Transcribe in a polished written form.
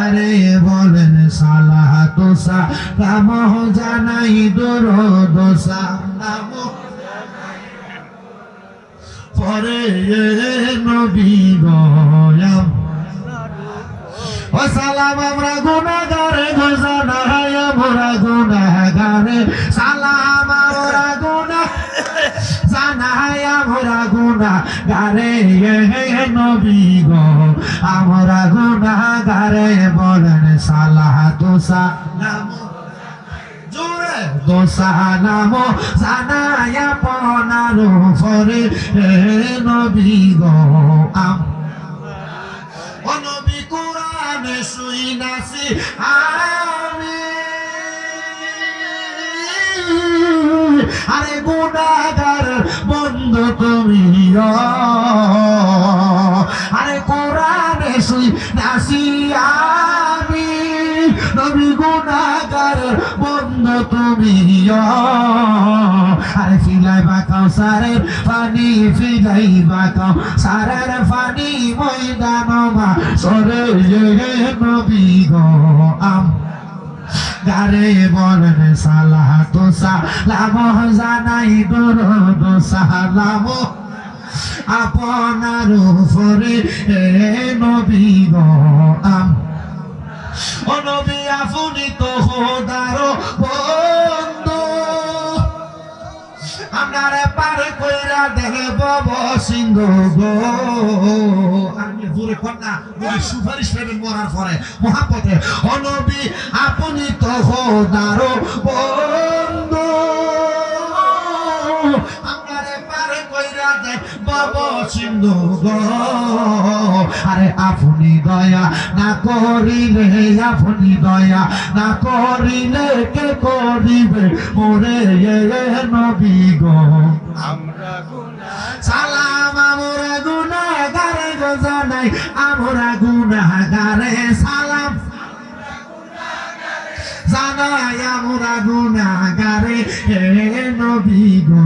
গারে বলেন সালাত ও সালাম জানাই দরুদ ও সালাম পরে নবী গো ও সালাম আমরা গুনাহগারে গো জানাই আমরা গুনাহগারে সালাম আমরা গুনাহ জানাই আমরা গুনাহগারে নবী গো আমরা গুনাহগারে বলেন সালাত ও সালাম জোরে দো সালাম জানাই আপনার উপরে নবী গো ও নবী কোরআনে শুনাছি আমি আরে গুনাহগার বন্ধু তুমি আরে কোরআনে শুনাছি আমি নবী গুনাহগার বন্ধু তুমি আরে ফিলাই বাকাও সারের পানি ফিলাই বাকাও সারের পানি ময়দান মা সরে নবী গো গারে বলেন সালাত ও সালাম জানাই দরুদ ও সালাম আপনার উপরে নবী গো ও নবী আপনি তো খোদার বন্ধু আমারে পার কইরা দেব সিন্ধু গো আমি জোরে কন্যা নবী সুপারিশ পাবেন মরার পরে মহাপথে ও নবী আপনি তো খোদার বন্ধু আমারে পার কইরা দেব সিন্ধু গো আরে আপনি দয়া না করিলে আপনি দয়া না করিলে কে করিবে মোরে নবী গো আমরা সালাম আমরা গুনাহগারে গো জানাই আমরা গুনাহগারে সালাম জানাই আমরা গুনাহগারে নবী গো